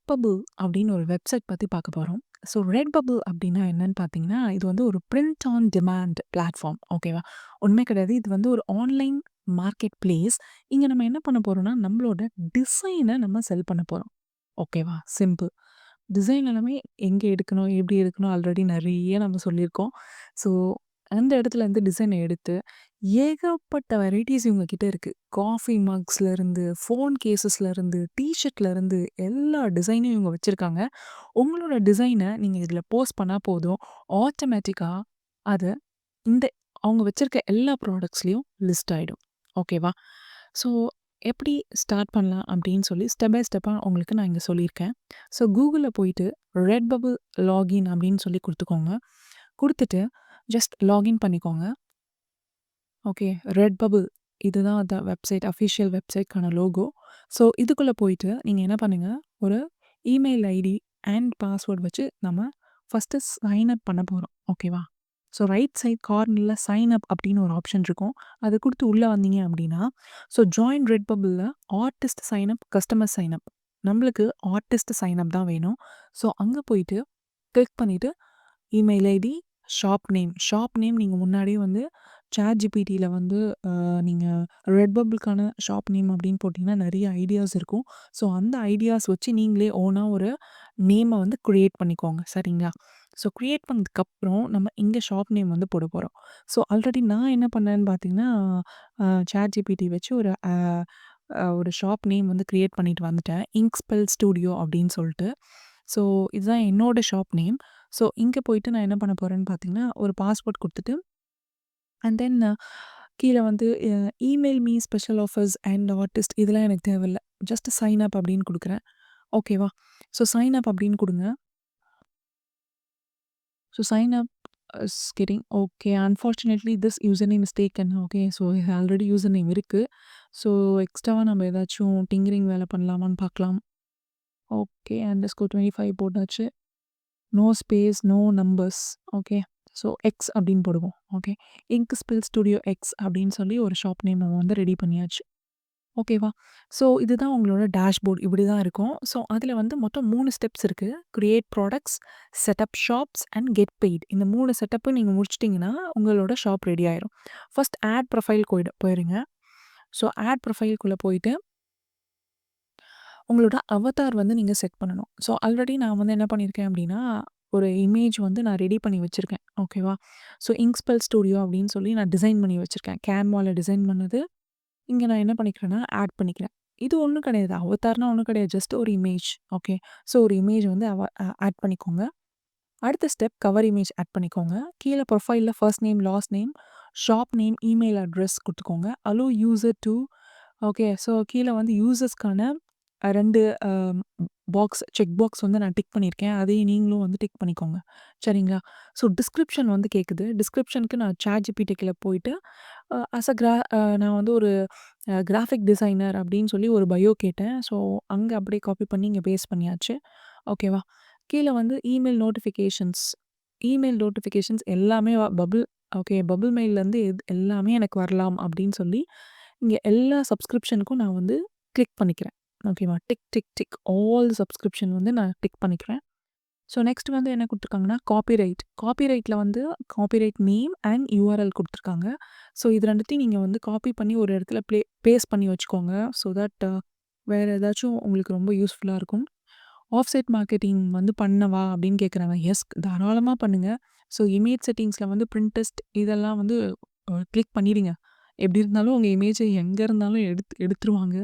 Redbubble அப்படின்னு ஒரு website பத்தி பார்க்க போறோம். ஸோ Redbubble அப்படின்னா என்னன்னு பார்த்தீங்கன்னா, இது வந்து ஒரு பிரிண்ட் ஆன் டிமாண்ட் பிளாட்ஃபார்ம் ஓகேவா? உண்மை கிடையாது. இது வந்து ஒரு ஆன்லைன் மார்க்கெட் பிளேஸ். இங்க நம்ம என்ன பண்ண போறோம்னா, நம்மளோட டிசைன நம்ம செல் பண்ண போறோம். ஓகேவா? சிம்பிள். டிசைன் எல்லாமே எங்க எடுக்கணும், எப்படி எடுக்கணும் ஆல்ரெடி நெறைய நம்ம சொல்லியிருக்கோம். ஸோ அந்த இடத்துலருந்து டிசைன எடுத்து ஏகப்பட்ட வெரைட்டீஸ் இவங்க கிட்ட இருக்கு. காஃபி மக்ஸ்லருந்து, ஃபோன் கேஸஸ்லருந்து, டீ ஷர்ட்லருந்து எல்லா டிசைனும் இவங்க வச்சிருக்காங்க. உங்களோட டிசைன நீங்க இதில போஸ்ட் பண்ணா போதும். ஆட்டோமேட்டிக்கா அத இந்த அவங்க வச்சிருக்க எல்லா ப்ராடக்ட்ஸ்லயும் லிஸ்ட் ஆயிடும். ஓகேவா? ஸோ எப்படி ஸ்டார்ட் பண்ணலாம் அப்படின்னு சொல்லி ஸ்டெப் பை ஸ்டெப்பா உங்களுக்கு நான் இங்க சொல்லியிருக்கேன். ஸோ Googleல போயிட்டு Redbubble லாகின் அப்படின்னு சொல்லி குடுத்துக்கோங்க. குடுத்துட்டு ஜஸ்ட் லாகின் பண்ணிக்கோங்க. ஓகே. Redbubble இதுதான் அந்த வெப்சைட் அஃபிஷியல் வெப்சைட்க்கான லோகோ. ஸோ இதுக்குள்ள போயிட்டு நீங்க என்ன பண்ணுங்க, ஒரு இமெயில் ஐடி அண்ட் பாஸ்வேர்ட் வச்சு நம்ம ஃபர்ஸ்ட்டு சைன் அப் பண்ண போறோம். ஓகேவா? ஸோ ரைட் சைட் கார்னர்ல சைன் அப் அப்படின்னு ஒரு ஆப்ஷன் இருக்கும். அத குடுத்து உள்ள வந்தீங்க அப்படின்னா, ஸோ ஜாயின் Redbubbleல artist sign up, customer sign up. நம்மளுக்கு ஆர்டிஸ்ட் சைன் அப் தான் வேணும். ஸோ அங்க போயிட்டு கிளிக் பண்ணிட்டு இமெயில் ஐடி, ஷாப் நேம் நீங்க முன்னாடியே வந்து ChatGPTல வந்து நீங்க ரெட்பபிள்க்கான ஷாப் நேம் அப்படின்னு போட்டிங்கன்னா நெறைய ஐடியாஸ் இருக்கும். ஸோ அந்த ஐடியாஸ் வச்சு நீங்களே ஓனா ஒரு நேம வந்து கிரியேட் பண்ணிக்கோங்க. சரிங்களா? ஸோ கிரியேட் பண்ணதுக்கப்புறம் நம்ம இங்க ஷாப் நேம் வந்து போட போறோம். ஸோ ஆல்ரெடி நான் என்ன பண்ணேன்னு பார்த்தீங்கன்னா, ChatGPT வச்சு ஒரு ஷாப் நேம் வந்து கிரியேட் பண்ணிட்டு வந்துட்டேன். இங்க்ஸ்பெல் ஸ்டுடியோ அப்படின்னு சொல்ட்டு. ஸோ இதுதான் என்னோட ஷாப் நேம். ஸோ இங்க போயிட்டு நான் என்ன பண்ண போறேன்னு பார்த்தீங்கன்னா, ஒரு பாஸ்வேர்ட் குடுத்துட்டு அண்ட் தென் கீழ வந்து email me special offers and artist இதெல்லாம் எனக்கு தேவையில்ல. ஜஸ்ட் சைன் அப் அப்படின்னு குடுக்குறேன். ஓகேவா? ஸோ சைன் அப் அப்படின்னு குடுங்க. So sign up is getting okay. Unfortunately this user name is taken. Okay. So already user name இருக்கு. ஸோ எக்ஸ்ட்ராவா நம்ம ஏதாச்சும் டிங்கரிங் வேலை பண்ணலாமான்னு பார்க்கலாம். ஓகே. அண்டர்ஸ்கோர் 25 போட்டாச்சு. No space, no numbers. Okay. So x அப்படின்னு போடுவோம். Okay. Ink spell studio x அப்படின்னு சொல்லி ஒரு ஷாப் நேம் நம்ம வந்து ரெடி பண்ணியாச்சு. ஓகேவா? ஸோ இதுதான் உங்களோட டேஷ்போர்ட் இப்படி தான் இருக்கும். ஸோ அதில வந்து மொத்தம் 3 ஸ்டெப்ஸ் இருக்கு. Create products, setup shops and get paid. இந்த 3 செட்டப்பும் நீங்க முடிச்சுட்டீங்கன்னா, உங்களோட ஷாப் ரெடி ஆயிரும். ஃபர்ஸ்ட் ஆட் ப்ரொஃபைல் போயிருங்க. ஸோ ஆட் ப்ரொஃபைல்குள்ள போயிட்டு உங்களோட அவதார் வந்து நீங்க செட் பண்ணணும். ஸோ ஆல்ரெடி நான் வந்து என்ன பண்ணியிருக்கேன் அப்படின்னா, ஒரு இமேஜ் வந்து நான் ரெடி பண்ணி வச்சிருக்கேன். ஓகேவா? ஸோ இங்க்ஸ்பெல் ஸ்டுடியோ அப்படின்னு சொல்லி நான் டிசைன் பண்ணி வச்சிருக்கேன். கேன்வால டிசைன் பண்ணது. இங்க நான் என்ன பண்ணிக்கிறேன்னா, ஆட் பண்ணிக்கிறேன். இது ஒண்ணும் கிடையாது. அவதார்னா ஒண்ணும் கிடையாது. ஜஸ்ட் ஒரு இமேஜ். ஓகே. ஸோ ஒரு இமேஜ் வந்து ஆட் பண்ணிக்கோங்க. அடுத்த ஸ்டெப் கவர் இமேஜ் ஆட் பண்ணிக்கோங்க. கீழ ப்ரொஃபைல்ல first name, last name, shop name, email address குடுத்துக்கோங்க. Allow user to okay. So கீழ வந்து யூசர்ஸ்க்கான 2 அ செக் பாக்ஸ் வந்து நான் டிக் பண்ணியிருக்கேன். அதையும் நீங்களும் வந்து டிக் பண்ணிக்கோங்க. சரிங்களா? ஸோ டிஸ்கிரிப்ஷன் வந்து கேட்குது. டிஸ்கிரிப்ஷனுக்கு நான் ChatGPTக்குள்ள போயிட்டு அஸ் அ நான் வந்து ஒரு கிராஃபிக் டிசைனர் அப்படின்னு சொல்லி ஒரு பயோ கேட்டேன். ஸோ அங்க அப்படியே காப்பி பண்ணி இங்க பேஸ்ட் பண்ணியாச்சு. ஓகேவா? கீழ வந்து இமெயில் நோட்டிஃபிகேஷன்ஸ் எல்லாமே பபிள் ஓகே. பபிள் மெயில்லேருந்து எல்லாமே எனக்கு வரலாம் அப்படின்னு சொல்லி, இங்க எல்லா சப்ஸ்கிரிப்ஷனுக்கும் நான் வந்து கிளிக் பண்ணிக்கிறேன். ஓகேவா? Tick, tick, tick all subscription வந்து நான் டிக் பண்ணிக்கிறேன். ஸோ நெக்ஸ்ட் வந்து என்ன குடுத்துருக்காங்கன்னா, காப்பிரைட்ல வந்து காப்பிரைட் நேம் அண்ட் யுஆர்எல் குடுத்துருக்காங்க. ஸோ இது 2த்தையும் நீங்க வந்து காப்பி பண்ணி ஒரு இடத்துல பேஸ்ட் பண்ணி வச்சுக்கோங்க. ஸோ தட் வேற ஏதாச்சும் உங்களுக்கு ரொம்ப யூஸ்ஃபுல்லா இருக்கும். ஆஃப்செட் மார்க்கெட்டிங் வந்து பண்ணவா? அப்படின்னு கேட்குறாங்க. எஸ் தாராளமா பண்ணுங்க. ஸோ இமேஜ் செட்டிங்ஸ்ல வந்து பிரிண்டெஸ்ட் இதெல்லாம் வந்து கிளிக் பண்ணிடுங்க. எப்படி இருந்தாலும் உங்க இமேஜ எங்க இருந்தாலும் எடுத்துருவாங்க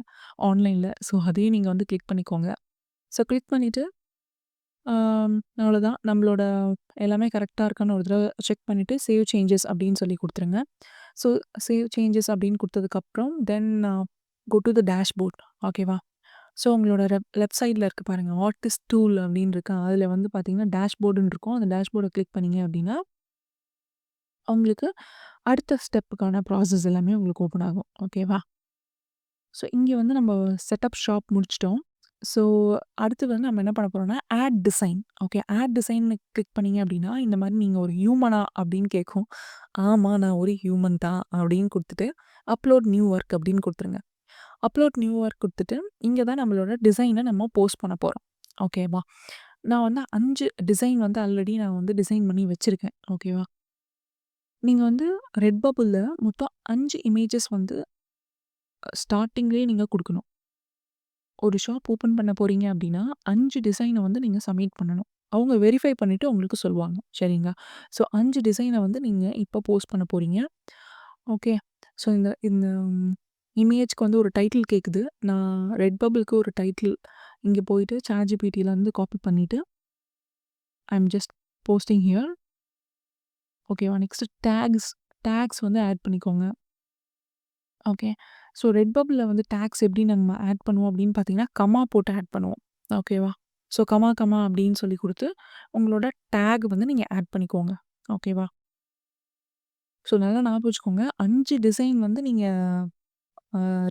ஆன்லைன்ல. ஸோ அதையும் நீங்க வந்து கிளிக் பண்ணிக்கோங்க. ஸோ கிளிக் பண்ணிட்டு அவ்வளோதான். நம்மளோட எல்லாமே கரெக்ட்டா இருக்கான்னு ஒரு தடவ செக் பண்ணிட்டு, சேவ் சேஞ்சஸ் அப்படின்னு சொல்லி குடுத்துருங்க. ஸோ சேவ் சேஞ்சஸ் அப்படின்னு குடுத்ததுக்கப்புறம், தென் கோ டூ த டேஷ்போர்ட் ஓகேவா? ஸோ உங்களோட லெஃப்ட் சைட்ல இருக்கு பாருங்க. ஆர்டிஸ்ட் டூல் அப்படின்னு இருக்கு. அதில வந்து பார்த்தீங்கன்னா, டேஷ்போர்டுன்னு இருக்கும். அந்த டேஷ்போர்ட கிளிக் பண்ணீங்க அப்படின்னா, உங்களுக்கு அடுத்த ஸ்டெப்புக்கான ப்ராசஸ் எல்லாமே உங்களுக்கு ஓப்பன் ஆகும். ஓகேவா? ஸோ இங்க வந்து நம்ம செட்டப் ஷாப் முடிச்சுட்டோம். ஸோ அடுத்து வந்து நம்ம என்ன பண்ண போறோம்னா, ஆட் டிசைன். ஓகே. ஆட் டிசைன்னு கிளிக் பண்ணீங்க அப்படின்னா, இந்த மாரி நீங்க ஒரு ஹியூமனா அப்படின்னு கேட்கும். ஆமா, நான் ஒரு ஹியூமன் தான் அப்படின்னு குடுத்துட்டு, அப்லோட் நியூ ஒர்க் அப்படின்னு குடுத்துருங்க. அப்லோட் நியூ ஒர்க் குடுத்துட்டு, இங்க தான் நம்மளோட டிசைன நம்ம போஸ்ட் பண்ண போறோம். ஓகேவா? நான் வந்து 5 டிசைன் வந்து ஆல்ரெடி நான் வந்து டிசைன் பண்ணி வச்சிருக்கேன். ஓகேவா? நீங்க வந்து ரெட்பபிள்ல மொத்தம் 5 இமேஜஸ் வந்து ஸ்டார்ட்டிங்லேயே நீங்க குடுக்கணும். ஒரு ஷாப் ஓப்பன் பண்ண போறீங்க அப்டின்னா, 5 டிசைன வந்து நீங்க சப்மிட் பண்ணணும். அவங்க வெரிஃபை பண்ணிட்டு உங்களுக்கு சொல்லுவாங்க. சரிங்களா? ஸோ 5 டிசைன வந்து நீங்க இப்ப போஸ்ட் பண்ண போறீங்க. ஓகே. ஸோ இந்த இந்த இமேஜ்க்கு வந்து ஒரு டைட்டில் கேட்குது. நான் ரெட்பபிள்க்கு ஒரு டைட்டில் இங்க போயிட்டு ChatGPTலருந்து காப்பி பண்ணிட்டு, ஐ அம் ஜஸ்ட் போஸ்டிங் ஹியர். ஓகேவா? நெக்ஸ்ட் டாக்ஸ் வந்து ஆட் பண்ணிக்கோங்க. ஓகே. ஸோ ரெட்பபிள்ல வந்து டாக்ஸ் எப்படி நம்ம ஆட் பண்ணுவோம் அப்படின்னு பார்த்தீங்கன்னா, கமா போட்டு ஆட் பண்ணுவோம். ஓகேவா? ஸோ கமா அப்படின்னு சொல்லி குடுத்து, உங்களோட டாக் வந்து நீங்க ஆட் பண்ணிக்கோங்க. ஓகேவா? ஸோ நல்லா ஞாபகம் வச்சுக்கோங்க. 5 டிசைன் வந்து நீங்க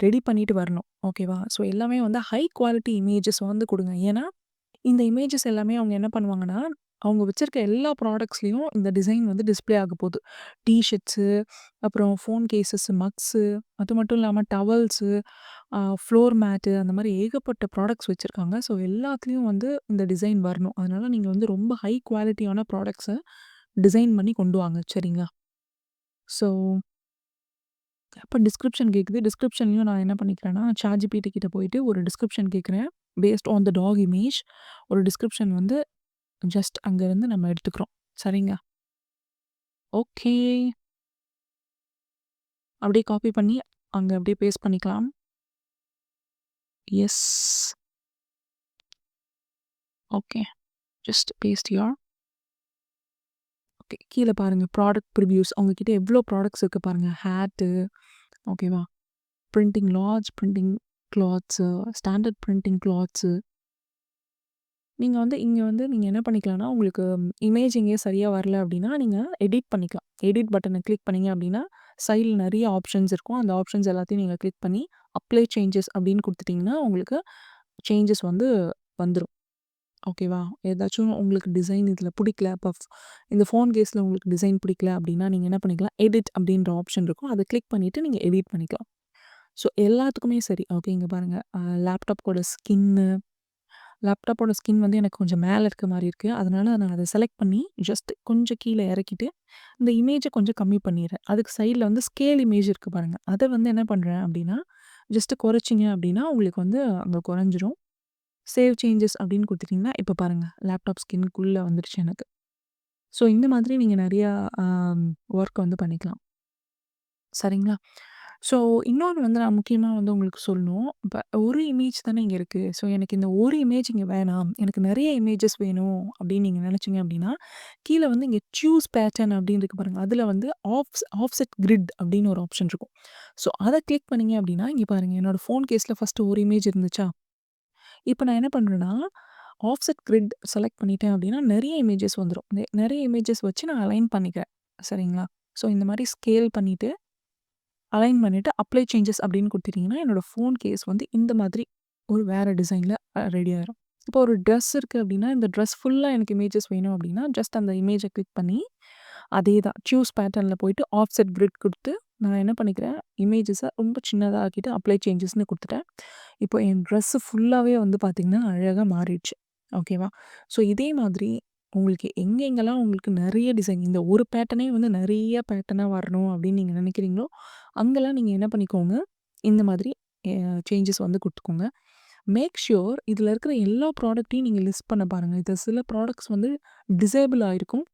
ரெடி பண்ணிட்டு வரணும். ஓகேவா? ஸோ எல்லாமே வந்து ஹை குவாலிட்டி இமேஜஸ் வந்து குடுங்க. ஏன்னா, இந்த இமேஜஸ் எல்லாமே அவங்க என்ன பண்ணுவாங்கன்னா, அவங்க வச்சிருக்க எல்லா ப்ராடக்ட்ஸ்லயும் இந்த டிசைன் வந்து டிஸ்ப்ளே ஆகப்போது. டீ ஷர்ட்ஸு, அப்புறம் ஃபோன் கேஸஸ், மக்ஸு, அது மட்டும் இல்லாம டவல்ஸு, ஃப்ளோர் மேட்டு அந்த மாரி ஏகப்பட்ட ப்ராடக்ட்ஸ் வச்சிருக்காங்க. ஸோ எல்லாத்துலயும் வந்து இந்த டிசைன் வரணும். அதனால நீங்க வந்து ரொம்ப ஹை குவாலிட்டியான ப்ராடக்ட்ஸ டிசைன் பண்ணி கொண்டு வாங்க. சரிங்களா? ஸோ அப்ப டிஸ்கிரிப்ஷன் கேட்குது. டிஸ்கிரிப்ஷன்லயும் நான் என்ன பண்ணிக்கிறேன்னா, ChatGPT கிட்ட போயிட்டு ஒரு டிஸ்கிரிப்ஷன் கேட்கிறேன். Paste on the doc image ஒரு டிஸ்கிரிப்ஷன் வந்து ஜஸ்ட் அங்கருந்து நம்ம எடுத்துக்கிறோம். சரிங்க. ஓகே. அப்படியே காப்பி பண்ணி அங்க அப்படியே பேஸ்ட் பண்ணிக்கலாம். Yes. Okay. Just paste here. Okay. கீழ பாருங்க ப்ராடக்ட் ப்ரிவ்யூஸ். அவங்க கிட்ட எவ்ளோ ப்ராடக்ட்ஸ் இருக்கு பாருங்க. ஹேட்டு, ஓகேவா? Printing large printing clothes, standard printing clothes. நீங்க வந்து இங்க வந்து நீங்க என்ன பண்ணிக்கலாம்னா, உங்களுக்கு இமேஜ் எங்கேயும் சரியா வரல அப்படின்னா, நீங்க எடிட் பண்ணிக்கலாம். எடிட் பட்டன கிளிக் பண்ணீங்க அப்படின்னா, சைட்ல நெறைய ஆப்ஷன்ஸ் இருக்கும். அந்த ஆப்ஷன்ஸ் எல்லாத்தையும் நீங்க கிளிக் பண்ணி, அப்ளை சேஞ்சஸ் அப்படின்னு குடுத்துட்டீங்கன்னா, உங்களுக்கு சேஞ்சஸ் வந்து வந்துரும். ஓகேவா? ஏதாச்சும் உங்களுக்கு டிசைன் இதில புடிக்கல, இப்ப இந்த ஃபோன் கேஸ்ல உங்களுக்கு டிசைன் பிடிக்கல அப்படின்னா, நீங்க என்ன பண்ணிக்கலாம், எடிட் அப்படின்ற ஆப்ஷன் இருக்கும். அத கிளிக் பண்ணிட்டு நீங்க எடிட் பண்ணிக்கலாம். ஸோ எல்லாத்துக்குமே சரி. ஓகே இங்க பாருங்க. லேப்டாப்போட லேப்டாப்போட ஸ்கின் வந்து எனக்கு கொஞ்சம் மேல இருக்க மாரி இருக்கு. அதனால நான் அத செலக்ட் பண்ணி ஜஸ்ட் கொஞ்சம் கீழ இறக்கிட்டு, இந்த இமேஜ கொஞ்சம் கம்மி பண்ணிர்றேன். அதுக்கு சைட்ல வந்து ஸ்கேல் இமேஜ் இருக்கு பாருங்க. அத வந்து என்ன பண்றேன் அப்டின்னா, ஜஸ்ட் குறைச்சீங்க அப்டின்னா, உங்களுக்கு வந்து அங்க குறைஞ்சிரும். சேவ் சேஞ்சஸ் அப்டின்னு குடுத்துட்டீங்கன்னா, இப்ப பாருங்க லேப்டாப் ஸ்கின்க்குள்ள வந்துருச்சு எனக்கு. ஸோ இந்த மாதிரி நீங்க நெறையா அ ஒர்க் வந்து பண்ணிக்கலாம். சரிங்களா? ஸோ இன்னொன்னு வந்து நான் முக்கியமா வந்து உங்களுக்கு சொல்லணும். இப்ப ஒரு இமேஜ் தானே இங்க இருக்கு. ஸோ எனக்கு இந்த ஒரு இமேஜ் இங்க வேணாம். எனக்கு நெறைய இமேஜஸ் வேணும் அப்படின்னு நீங்க நெனச்சீங்க அப்படின்னா, கீழ வந்து இங்க சூஸ் பேட்டர்ன் அப்படின்னு இருக்கு பாருங்க. அதுல வந்து ஆஃப்செட் கிரிட் அப்படின்னு ஒரு ஆப்ஷன் இருக்கும். ஸோ அத கிளிக் பண்ணீங்க அப்படின்னா, இங்க பாருங்க என்னோட ஃபோன் கேஸ்ல ஃபர்ஸ்ட்டு ஒரு இமேஜ் இருந்துச்சா? இப்ப நான் என்ன பண்றேன்னா, ஆஃப்செட் கிரிட் செலக்ட் பண்ணிட்டேன் அப்படின்னா, நெறைய இமேஜஸ் வந்துரும். நெறைய இமேஜஸ் வச்சு நான் அலைன் பண்ணிக்கிறேன். சரிங்களா? ஸோ இந்த மாரி ஸ்கேல் பண்ணிட்டு அலைன் பண்ணிட்டு, அப்ளை சேஞ்சஸ் அப்படின்னு குடுத்துட்டீங்கன்னா, என்னோட ஃபோன் கேஸ் வந்து இந்த மாதிரி ஒரு வேற டிசைன்ல ரெடி ஆயிரும். இப்போ ஒரு ட்ரெஸ் இருக்கு அப்படின்னா, இந்த ட்ரெஸ் ஃபுல்லா எனக்கு இமேஜஸ் வேணும் அப்படின்னா, ஜஸ்ட் அந்த இமேஜ கிளிக் பண்ணி, அதே தான் சூஸ் பேட்டர்ன்ல போயிட்டு ஆஃப்செட் கிரிட் குடுத்து, நான் என்ன பண்ணிக்கிறேன், இமேஜஸ ரொம்ப சின்னதா ஆக்கிட்டு அப்ளை சேஞ்சஸ்ன்னு குடுத்துட்டேன். இப்போ என் ட்ரெஸ் ஃபுல்லாவே வந்து பார்த்தீங்கன்னா, அழகா மாறிடுச்சு. ஓகேவா? ஸோ இதே மாதிரி உங்களுக்கு எங்கெங்கலாம் உங்களுக்கு நெறைய டிசைன் இந்த ஒரு பேட்டர்னே வந்து நெறைய பேட்டர்னா வரணும் அப்படின்னு நீங்க நினைக்கிறீங்களோ, அங்கலாம் நீங்க என்ன பண்ணிக்கோங்க, இந்த மாதிரி சேஞ்சஸ் வந்து குடுத்துக்கோங்க. மேக் ஷூர் இதுல இருக்கிற எல்லா ப்ராடக்ட்டையும் நீங்க லிஸ்ட் பண்ண பாருங்க. இது சில ப்ராடக்ட்ஸ் வந்து டிசேபிள் ஆயிருக்கும்.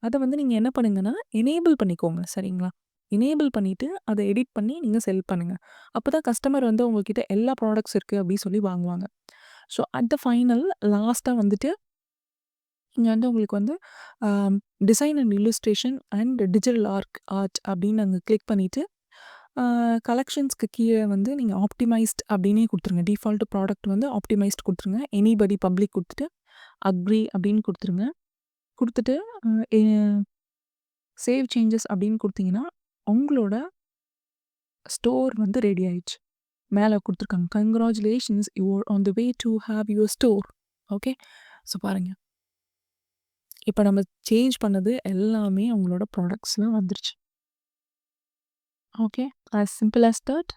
அத வந்து நீங்க என்ன பண்ணுங்கன்னா, எனேபிள் பண்ணிக்கோங்க. சரிங்களா? எனேபிள் பண்ணிட்டு, அத எடிட் பண்ணி நீங்க செல் பண்ணுங்க. அப்பதான் கஸ்டமர் வந்து உங்ககிட்ட எல்லா ப்ராடக்ட்ஸ் இருக்கு அப்டி சொல்லி வாங்குவாங்க. ஸோ அட் த ஃபைனல் லாஸ்ட்டா வந்துட்டு இங்க வந்து உங்களுக்கு வந்து a design and illustration and digital art அப்படின்னு அங்க கிளிக் பண்ணிட்டு, அ கலெக்ஷன்ஸ்க்கு கீழ வந்து நீங்க ஆப்டிமைஸ்ட் அப்படின்னே குடுத்துருங்க. டிஃபால்ட் ப்ராடக்ட் வந்து ஆப்டிமைஸ்ட் குடுத்துருங்க. எனிபடி பப்ளிக் குடுத்துட்டு, அக்ரி அப்படின்னு குடுத்துருங்க. குடுத்துட்டு அ எ சேவ் சேஞ்சஸ் அப்படின்னு குடுத்தீங்கன்னா, உங்களோட ஸ்டோர் வந்து ரெடி ஆயிடுச்சு. மேல குடுத்துருக்காங்க. Congratulations you are on the way to have your store. Okay. So பாருங்க. இப்ப நம்ம சேஞ்ச் பண்ணது எல்லாமே உங்களோட ப்ராடக்ட்ஸ்ல வந்துருச்சு. Okay. As simple as that.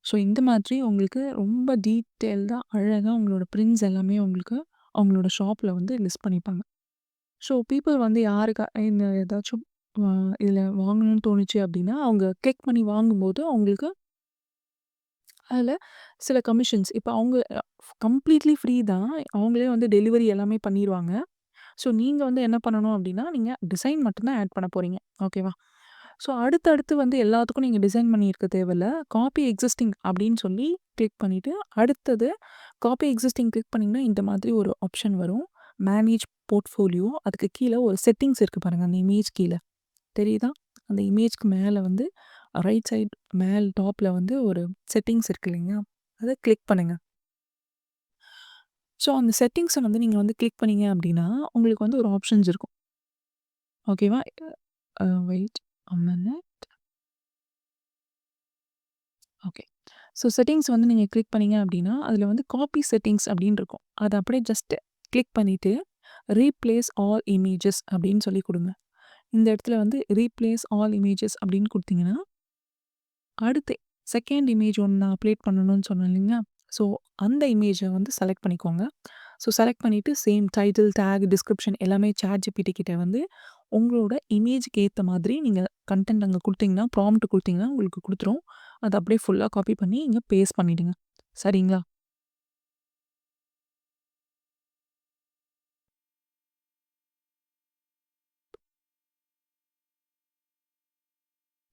So இந்த மாதிரி உங்களுக்கு ரொம்ப டீட்டெயில்டா அழகா உங்களோட பிரிண்ட்ஸ் எல்லாமே உங்களுக்கு அவங்களோட ஷாப்ல வந்து லிஸ்ட் பண்ணிப்பாங்க. ஸோ பீப்பிள் வந்து யாருக்கா இந்த ஏதாச்சும் அ இதில வாங்கணும்னு தோணுச்சு அப்டின்னா, அவங்க கிளிக் பண்ணி வாங்கும்போது அவங்களுக்கு அதில சில கமிஷன்ஸ் இப்ப அவங்க கம்ப்ளீட்லி ஃப்ரீ தான். அவங்களே வந்து டெலிவரி எல்லாமே பண்ணிருவாங்க. ஸோ நீங்க வந்து என்ன பண்ணணும் அப்டின்னா, நீங்க டிசைன் மட்டும் தான் ஆட் பண்ண போறீங்க. ஓகேவா? ஸோ அடுத்து வந்து எல்லாத்துக்கும் நீங்க டிசைன் பண்ணியிருக்க தேவையில்ல. காப்பி எக்ஸிஸ்டிங் அப்டின்னு சொல்லி கிளிக் பண்ணிட்டு, அடுத்தது காப்பி எக்ஸிஸ்டிங் கிளிக் பண்ணீங்கன்னா, இந்த மாதிரி ஒரு ஆப்ஷன் வரும். மேனேஜ் போர்ட்ஃபோலியோ அதுக்கு கீழ ஒரு செட்டிங்ஸ் இருக்கு பாருங்க. அந்த இமேஜ் கீழ. தெரியுதா? அந்த இமேஜ்க்கு மேல வந்து ரைட் சைட் மேல் டாப்ல வந்து ஒரு செட்டிங்ஸ் இருக்கு இல்லைங்களா? அத கிளிக் பண்ணுங்க. ஸோ அந்த செட்டிங்ஸ வந்து நீங்க வந்து கிளிக் பண்ணீங்க அப்டின்னா, உங்களுக்கு வந்து ஒரு ஆப்ஷன்ஸ் இருக்கும். ஓகேவா? Wait a minute. Okay. So settings வந்து நீங்க கிளிக் பண்ணீங்க அப்டின்னா, அதில வந்து காப்பி செட்டிங்ஸ் அப்டின்னு இருக்கும். அத அப்படியே ஜஸ்ட் கிளிக் பண்ணிட்டு, ரீப்ளேஸ் ஆல் இமேஜஸ் அப்டின்னு சொல்லி குடுங்க. இந்த இடத்துல வந்து ரீப்ளேஸ் ஆல் இமேஜஸ் அப்டின்னு குடுத்தீங்கன்னா, அடுத்து 2ண்ட் இமேஜ் ஒண்ணு நான் அப்டேட் பண்ணணும்னு சொன்னேன் இல்லைங்களா? ஸோ அந்த இமேஜ வந்து செலக்ட் பண்ணிக்கோங்க. ஸோ செலக்ட் பண்ணிட்டு சேம் டைட்டில், டாக், டிஸ்கிரிப்ஷன் எல்லாமே ChatGPT கிட்ட வந்து உங்களோட இமேஜ்க்கு ஏத்த மாதிரி நீங்க கன்டென்ட் அங்க குடுத்தீங்கன்னா, ப்ராம்ப்ட் குடுத்தீங்கன்னா உங்களுக்கு குடுத்துரும். அத அப்படியே ஃபுல்லா காப்பி பண்ணி இங்க பேஸ்ட் பண்ணிடுங்க. சரிங்களா?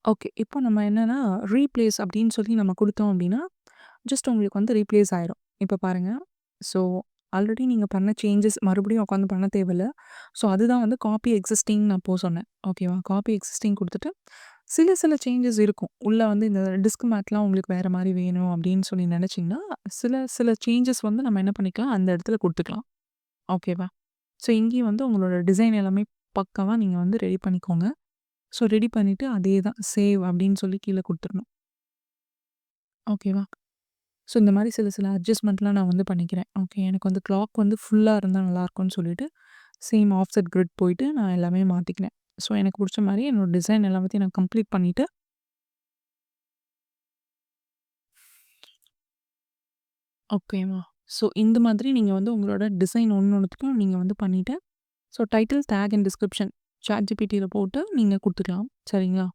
ஓகே. இப்போ நம்ம என்னன்னா, ரீப்ளேஸ் அப்படின்னு சொல்லி நம்ம குடுத்தோம் அப்படின்னா, ஜஸ்ட் உங்களுக்கு வந்து ரீப்ளேஸ் ஆயிரும். இப்ப பாருங்க. ஸோ ஆல்ரெடி நீங்க பண்ண சேஞ்சஸ் மறுபடியும் உட்காந்து பண்ண தேவையில்ல. ஸோ அதுதான் வந்து காப்பி எக்ஸிஸ்டிங் நான் சொன்னேன். ஓகேவா? காப்பி எக்ஸிஸ்டிங் குடுத்துட்டு, சில சேஞ்சஸ் இருக்கும். உள்ள வந்து இந்த டிஸ்க் மேட்லாம் உங்களுக்கு வேற மாரி வேணும் அப்படின்னு சொல்லி நெனச்சீங்கன்னா, சில சேஞ்சஸ் வந்து நம்ம என்ன பண்ணிக்கலாம், அந்த இடத்துல குடுத்துக்கலாம். ஓகேவா? ஸோ இங்கேயும் வந்து உங்களோட டிசைன் எல்லாமே பக்காவா நீங்க வந்து ரெடி பண்ணிக்கோங்க. ஸோ ரெடி பண்ணிட்டு அதே தான் சேவ் அப்படின்னு சொல்லி கீழ குடுத்துறணும். ஓகேவா? ஸோ இந்த மாரி சில அட்ஜஸ்ட்மென்ட்லாம் நான் வந்து பண்ணிக்கிறேன். ஓகே. எனக்கு வந்து கிளாக் வந்து ஃபுல்லா இருந்தா நல்லாயிருக்கும்னு சொல்லிட்டு, சேம் ஆஃப்செட் கிரிட் போயிட்டு நான் எல்லாமே மாத்திக்கினேன். ஸோ எனக்கு புடிச்ச மாரி என்னோட டிசைன் எல்லாத்தையும் நான் கம்ப்ளீட் பண்ணிட்டு ஓகேவா? ஸோ இந்த மாதிரி நீங்க வந்து உங்களோட டிசைன் ஒண்ணொன்னுத்துக்கும் நீங்க வந்து பண்ணிட்டு, so title, tag and description ChatGPTல போட்டு நீங்க குடுத்துக்கலாம். சரிங்களா?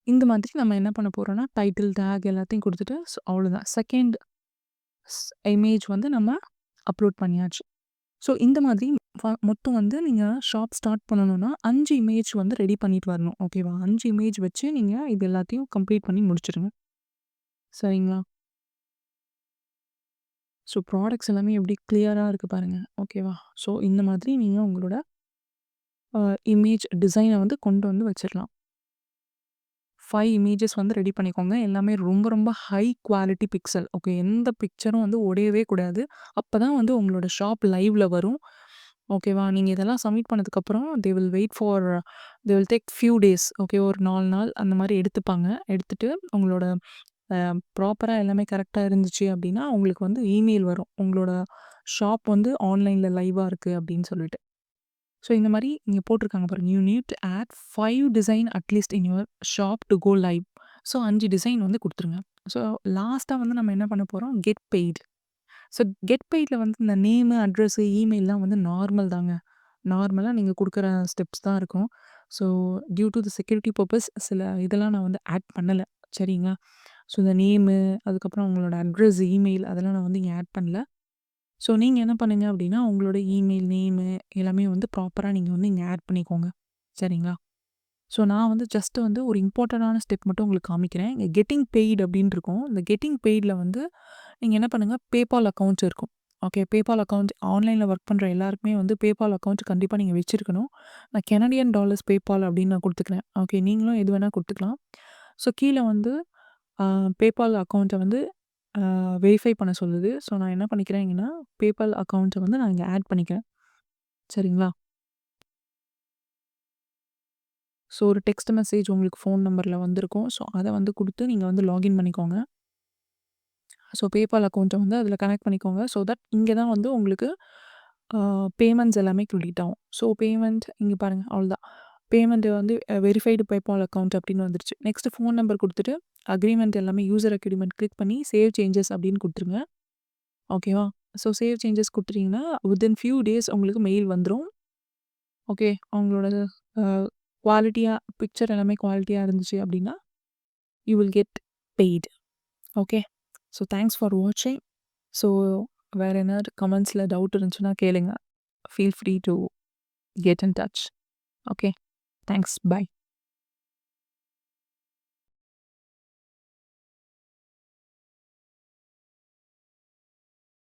இந்த மாதிரி நம்ம என்ன பண்ண போறோம்னா, டைட்டில், டாக் எல்லாத்தையும் குடுத்துட்டு அவ்வளோதான். 2ண்ட் ஸ் இமேஜ் வந்து நம்ம அப்லோட் பண்ணியாச்சு. ஸோ இந்த மாதிரி மொத்தம் வந்து நீங்க ஷாப் ஸ்டார்ட் பண்ணணும்னா 5 இமேஜ் வந்து ரெடி பண்ணிட்டு வரணும். ஓகேவா? 5 இமேஜ் வச்சு நீங்க இது எல்லாத்தையும் கம்ப்ளீட் பண்ணி முடிச்சுருங்க. சரிங்களா? ஸோ ப்ராடக்ட்ஸ் எல்லாமே எப்படி கிளியரா இருக்கு பாருங்க. ஓகேவா? ஸோ இந்த மாதிரி நீங்க உங்களோட அ இமேஜ் டிசைன வந்து கொண்டு வந்து வச்சிரலாம். 5 இமேஜஸ் வந்து ரெடி பண்ணிக்கோங்க. எல்லாமே ரொம்ப ஹை குவாலிட்டி பிக்சல். ஓகே. எந்த பிக்சரும் வந்து உடையவே கூடாது. அப்பதான் வந்து உங்களோட ஷாப் லைவ்ல வரும். ஓகேவா? நீங்க இதெல்லாம் சப்மிட் பண்ணதுக்கப்புறம் they will take few days. Okay. ஒரு 4 நாள் அந்த மாரி எடுத்துப்பாங்க. எடுத்துட்டு உங்களோட அ ப்ராப்பரா எல்லாமே கரெக்ட்டா இருந்துச்சு அப்டின்னா, உங்களுக்கு வந்து இமெயில் வரும். உங்களோட ஷாப் வந்து ஆன்லைன்ல லைவா இருக்கு அப்டின்னு சொல்லிட்டு. ஸோ இந்த மாரி இங்க போட்டிருக்காங்க பாருங்க. You need two add 5 design at least in your shop two go live. So 5 design வந்து குடுத்துருங்க. ஸோ லாஸ்ட்டா வந்து நம்ம என்ன பண்ண போறோம், கெட் பெய்ட். ஸோ கெட் பெய்ட்ல வந்து இந்த நேமு, அட்ரஸு, இமெயில்லாம் வந்து நார்மல் தாங்க. நார்மலா நீங்க குடுக்குற ஸ்டெப்ஸ் தான் இருக்கும். So due to the security purpose சில இதெல்லாம் நான் வந்து ஆட் பண்ணல. சரிங்களா? ஸோ இந்த நேமு, அதுக்கப்புறம் உங்களோட அட்ரஸ், இமெயில் அதெல்லாம் நான் வந்து இங்க ஆட் பண்ணல. ஸோ நீங்க என்ன பண்ணுங்க அப்டின்னா, உங்களோட இமெயில் நேமு எல்லாமே வந்து ப்ராப்பரா நீங்க வந்து இங்க ஆட் பண்ணிக்கோங்க. சரிங்களா? ஸோ நான் வந்து ஜஸ்ட் வந்து ஒரு இம்பார்ட்டன்டான ஸ்டெப் மட்டும் உங்களுக்கு காமிக்கிறேன். இங்க கெட்டிங் பெய்ட் அப்டின்னு இருக்கும். இந்த கெட்டிங் பெய்ட்ல வந்து நீங்க என்ன பண்ணுங்க, PayPal அக்கவுண்ட் இருக்கும். ஓகே. PayPal அக்கவுண்ட் ஆன்லைன்ல ஒர்க் பண்ற எல்லாருக்குமே வந்து PayPal அக்கவுண்ட் கண்டிப்பா நீங்க வச்சிருக்கணும். நான் கனடியன் டாலர்ஸ் PayPal அப்டின்னு நான் குடுத்துக்கிறேன். ஓகே. நீங்களும் எது வேணா குடுத்துக்கலாம். ஸோ கீழ வந்து அ PayPal அக்கவுண்ட்ட வந்து வெரிஃபை பண்ண சொல்லுது. ஸோ நான் என்ன பண்ணிக்கிறேங்கன்னா, PayPal அக்கவுண்ட்ட வந்து நான் இங்க ஆட் பண்ணிக்கிறேன். சரிங்களா? ஸோ ஒரு டெக்ஸ்ட் மெசேஜ் உங்களுக்கு ஃபோன் நம்பர்ல வந்திருக்கும். ஸோ அத வந்து குடுத்து நீங்க வந்து லாகின் பண்ணிக்கோங்க. ஸோ PayPal அக்கவுண்ட்ட வந்து அதில கனெக்ட் பண்ணிக்கோங்க. ஸோ தட் இங்க தான் வந்து உங்களுக்கு அ பேமெண்ட்ஸ் எல்லாமே கிரெடிட் ஆகும். ஸோ பேமெண்ட் இங்க பாருங்க அவ்வளோதான். பேமெண்ட் வந்து வெரிஃபைடு PayPal அக்கவுண்ட் அப்படின்னு வந்துருச்சு. நெக்ஸ்ட் ஃபோன் நம்பர் குடுத்துட்டு, அக்ரீமெண்ட் எல்லாமே யூசர் அக்ரீமெண்ட் கிளிக் பண்ணி சேவ் சேஞ்சஸ் அப்படின்னு குடுத்துருங்க. ஓகேவா? ஸோ சேவ் சேஞ்சஸ் குடுத்துட்டீங்கன்னா, வித்தின் ஃபியூ டேஸ் உங்களுக்கு மெயில் வந்துரும். ஓகே. அவங்களோட அ குவாலிட்டியா பிக்சர் எல்லாமே குவாலிட்டியா இருந்துச்சு அப்படின்னா, you will get paid. Okay. So thanks for வாட்சிங். ஸோ வேற ஏதாவது கமெண்ட்ஸ்ல டவுட் இருந்துச்சுன்னா கேளுங்க. Feel free to get in touch. Okay. Thanks. By.